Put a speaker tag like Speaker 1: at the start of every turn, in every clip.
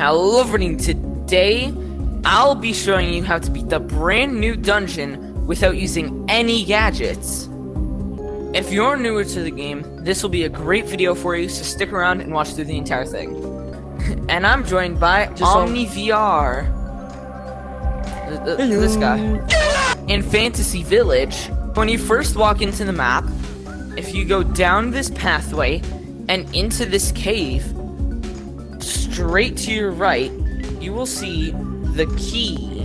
Speaker 1: Hello everybody, today I'll be showing you how to beat the brand new dungeon without using any gadgets. If you're newer to the game, this will be a great video for you, so stick around and watch through the entire thing. And I'm joined by OmniVR. This guy. In Fantasy Village, when you first walk into the map, if you go down this pathway and into this cave, straight to your right, you will see the key.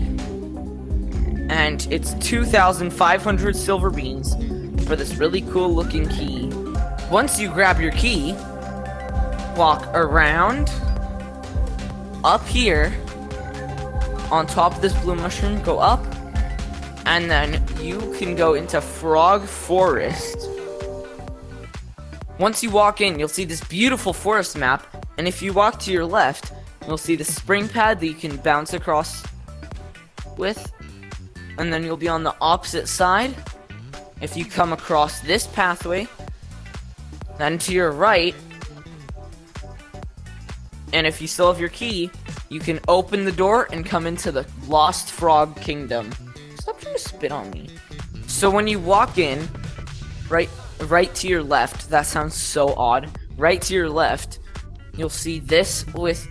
Speaker 1: And it's 2,500 silver beans for this really cool looking key. Once you grab your key, walk around, up here, on top of this blue mushroom, go up, and then you can go into Frog Forest. Once you walk in, you'll see this beautiful forest map, and if you walk to your left, you'll see the spring pad that you can bounce across with, and then you'll be on the opposite side. If you come across this pathway, then to your right, and if you still have your key, you can open the door and come into the Lost Frog Kingdom. Stop trying to spit on me. So when you walk in, right to your left, that sounds so odd, right to your left, you'll see this with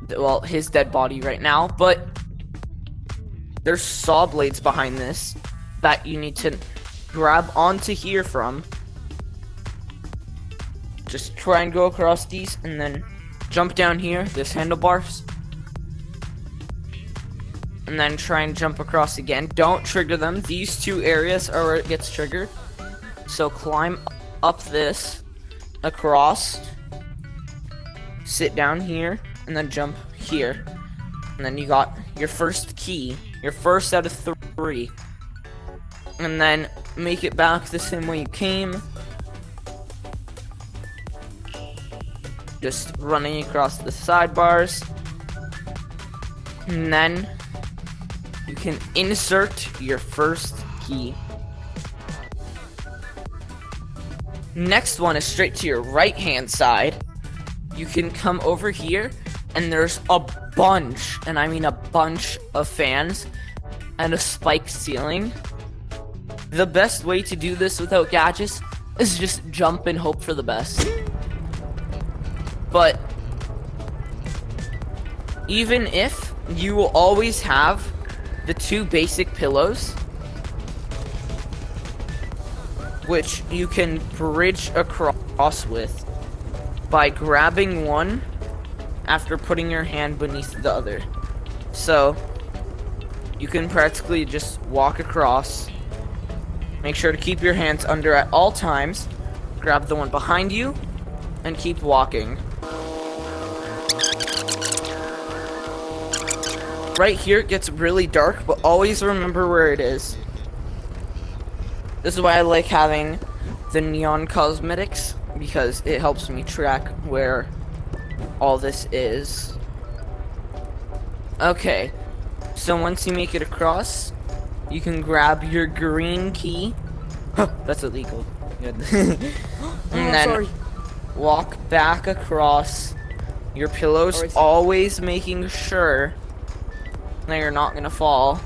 Speaker 1: well, his dead body right now, but there's saw blades behind this that you need to grab onto here from. Just try and go across these and then jump down here, this handlebars, and then try and jump across again. Don't trigger them. These two areas are where it gets triggered. So climb up this, across, sit down here, and then jump here. And then you got your first key, your first out of 3. And then make it back the same way you came. Just running across the sidebars. And then you can insert your first key. Next one is straight to your right hand side. You can come over here and there's a bunch, and I mean a bunch of fans and a spiked ceiling. The best way to do this without gadgets is just jump and hope for the best. But even if, you will always have the 2 basic pillows, which you can bridge across with by grabbing one after putting your hand beneath the other. So you can practically just walk across. Make sure to keep your hands under at all times. Grab the one behind you and keep walking. Right here it gets really dark, but always remember where it is. This is why I like having the neon cosmetics, because it helps me track where all this is. Okay, so once you make it across, you can grab your green key. That's illegal. Good. And then walk back across your pillows, always making sure that you're not gonna fall.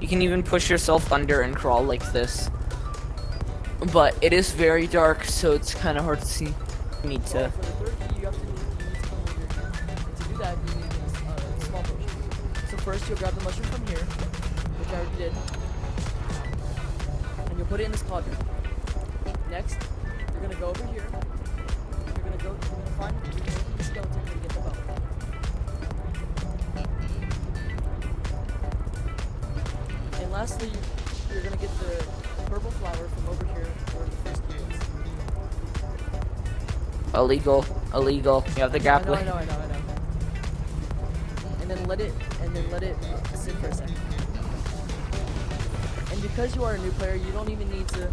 Speaker 1: You can even push yourself under and crawl like this. But it is very dark, so it's kind of hard to see. You need to...
Speaker 2: For the third key, you need to come over here. To do that, you need a small potion. So first, you'll grab the mushroom from here, which I already did. And you'll put it in this cauldron. Next, you're going to go over here. You're going to find the skeleton to get the bow. And lastly, you're going to get the purple flower from over here where the first key is.
Speaker 1: Illegal. You have the gap.
Speaker 2: I know. And then let it sit for a second. And because you are a new player, you don't even need to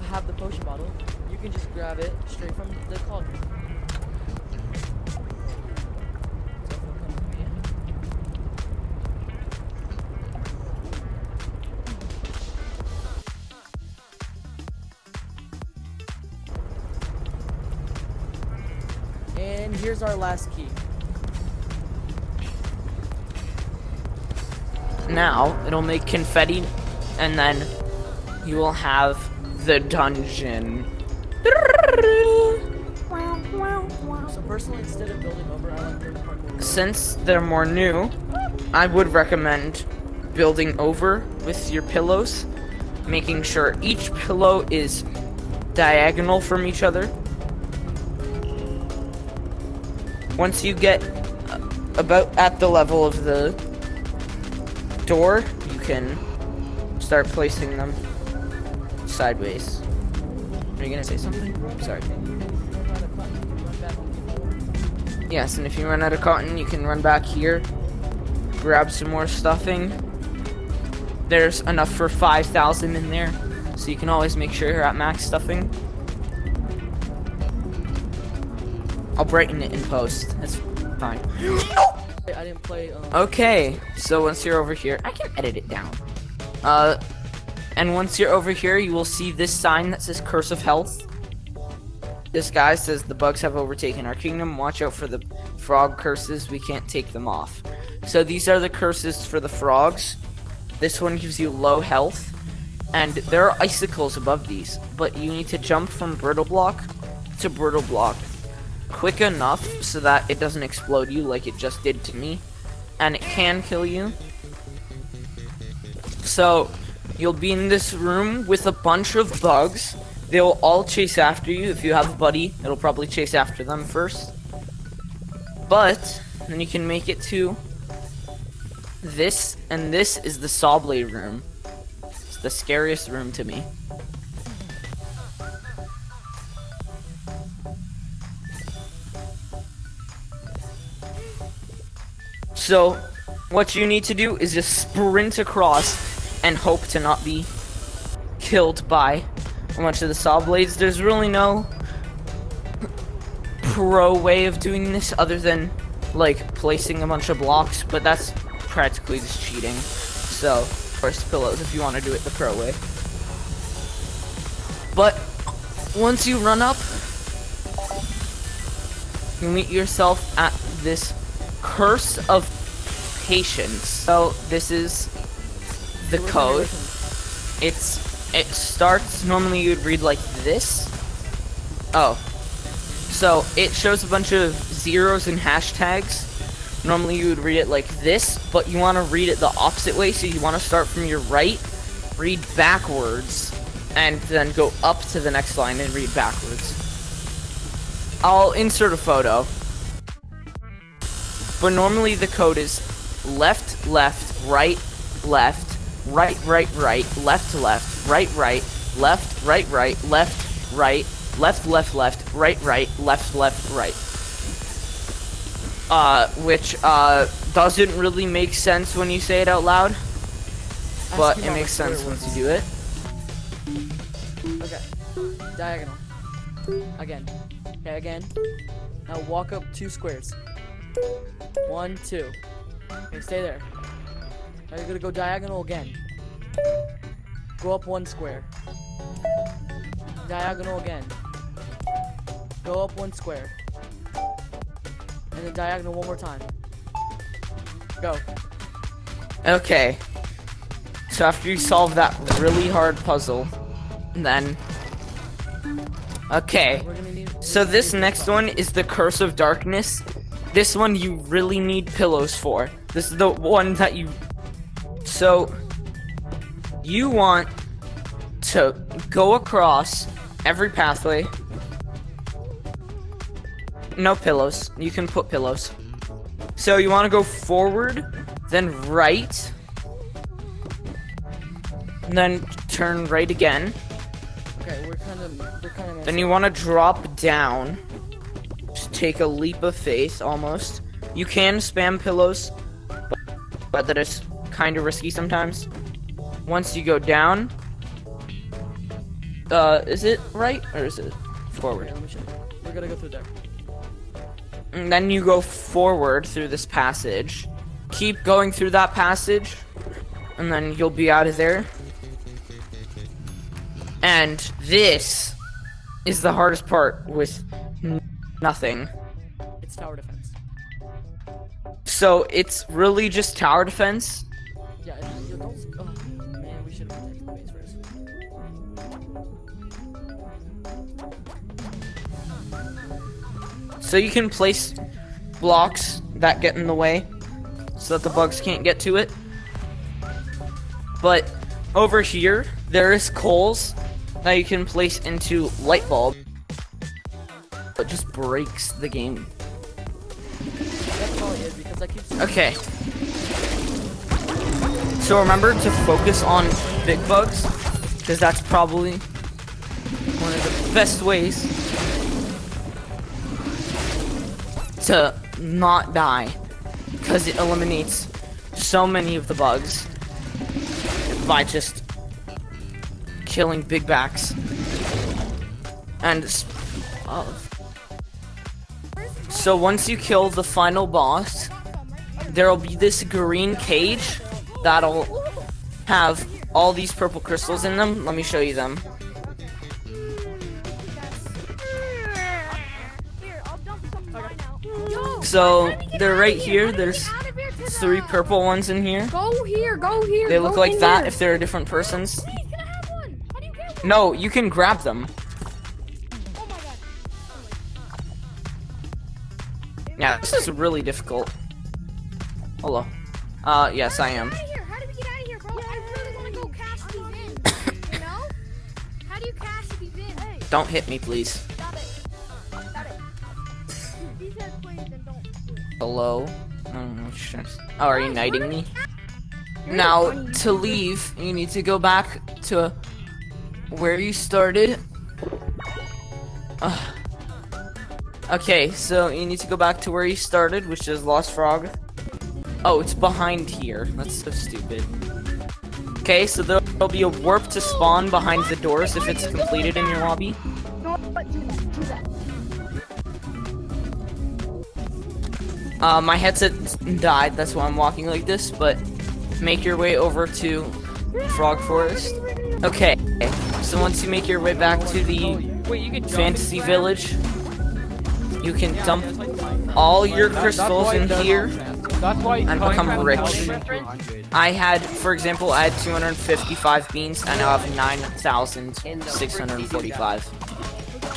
Speaker 2: have the potion bottle. You can just grab it straight from the cauldron. And here's our last key.
Speaker 1: Now, it'll make confetti, and then you will have the dungeon.
Speaker 2: So personally, instead of building over, I like building parkour.
Speaker 1: Since they're more new, I would recommend building over with your pillows, making sure each pillow is diagonal from each other. Once you get about at the level of the door, you can start placing them sideways. Are you gonna say something? Sorry. Yes, and if you run out of cotton, you can run back here, grab some more stuffing. There's enough for 5,000 in there, so you can always make sure you're at max stuffing. I'll brighten it in post. That's fine.
Speaker 2: I didn't play.
Speaker 1: Okay, so once you're over here, I can edit it down. And once you're over here, you will see this sign that says Curse of Health. This guy says the bugs have overtaken our kingdom. Watch out for the frog curses. We can't take them off. So these are the curses for the frogs. This one gives you low health, and there are icicles above these, but you need to jump from brittle block to brittle block quick enough so that it doesn't explode you like it just did to me, and it can kill you. So you'll be in this room with a bunch of bugs. They'll all chase after you. If you have a buddy, it'll probably chase after them first. But then you can make it to this, and this is the saw blade room. It's the scariest room to me. So what you need to do is just sprint across and hope to not be killed by a bunch of the saw blades. There's really no pro way of doing this other than like placing a bunch of blocks, but that's practically just cheating. So first pillows if you want to do it the pro way. But once you run up, you meet yourself at this Curse of Patience. So this is the code. It starts, normally you'd read like this. Oh. So it shows a bunch of zeros and hashtags. Normally you would read it like this, but you want to read it the opposite way, so you want to start from your right, read backwards, and then go up to the next line and read backwards. I'll insert a photo. But normally the code is left, left, right, left, right, right, right, left, left, right, right, left, right, right, left, right, left, left, left, right, right, left, left, right. Which doesn't really make sense when you say it out loud, but it makes sense once you do it.
Speaker 2: Okay. Diagonal. Again. Okay, again. Now walk up 2 squares. 1, 2. Okay, stay there. Now you're gonna go diagonal again. Go up 1 square. Diagonal again. Go up 1 square. And then diagonal 1 more time. Go.
Speaker 1: Okay. So after you solve that really hard puzzle, then... Okay. So this next one is the Curse of Darkness. This one you really need pillows for. This is the one that you... So, you want to go across every pathway. No pillows. You can put pillows. So you want to go forward, then right, and then turn right again.
Speaker 2: Okay, we're kind of.
Speaker 1: Then you want to drop down. Just take a leap of faith, almost. You can spam pillows, but that is kind of risky sometimes. Once you go down, is it right or is it forward?
Speaker 2: Okay, let me show you. We're gonna go through there.
Speaker 1: And then you go forward through this passage. Keep going through that passage, and then you'll be out of there. And this is the hardest part with nothing.
Speaker 2: it's tower defense.
Speaker 1: So it's really just tower defense.
Speaker 2: Yeah, you don't. Oh, man, we should have protected the base first.
Speaker 1: So you can place blocks that get in the way so that the bugs can't get to it. But over here, there is coals that you can place into light bulb. It just breaks the game.
Speaker 2: That's probably it because I keep.
Speaker 1: Okay. So remember to focus on big bugs, because that's probably one of the best ways to not die, because it eliminates so many of the bugs by just killing big backs. And so once you kill the final boss, there'll be this green cage that'll have all these purple crystals in them. Let me show you them. So they're right here. There's 3 purple ones in here.
Speaker 3: Go here, go here.
Speaker 1: They look
Speaker 3: go
Speaker 1: like
Speaker 3: in
Speaker 1: that
Speaker 3: here.
Speaker 1: if they're different persons.
Speaker 3: Please, can I have one? How do you get one?
Speaker 1: No, you can grab them.
Speaker 3: Oh my god.
Speaker 1: Yeah, this is really difficult. Hello. Yes, I am.
Speaker 3: How do we get out of here, bro? I really want to go cash these in. You know? How do you cash these in? Hey,
Speaker 1: Don't hit me, please.
Speaker 3: stop it. Stop it. He says please and don't do it.
Speaker 1: Hello? Oh, are you knighting me? Now, to leave, you need to go back to where you started. Okay, so you need to go back to where you started, which is Lost Frog. Oh, it's behind here. That's so stupid. Okay, so there'll be a warp to spawn behind the doors if it's completed in your lobby.
Speaker 3: No, but do that.
Speaker 1: My headset died, that's why I'm walking like this, but make your way over to Frog Forest. Okay, so once you make your way back to the Fantasy Village, you can dump all your crystals in here and become rich. I had, for example, I had 255 beans, and now I have 9,645.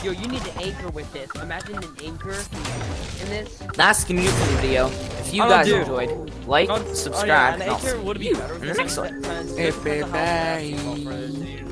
Speaker 4: Yo, you need an anchor with this. Imagine an anchor in this.
Speaker 1: That's the Newton video. If you guys enjoyed, like, subscribe,
Speaker 4: an
Speaker 1: and I'll
Speaker 4: anchor
Speaker 1: see
Speaker 4: would be
Speaker 1: you
Speaker 4: better
Speaker 1: in the next one.
Speaker 4: because
Speaker 1: Hey,
Speaker 4: the house would have to
Speaker 1: baby.
Speaker 4: fall first.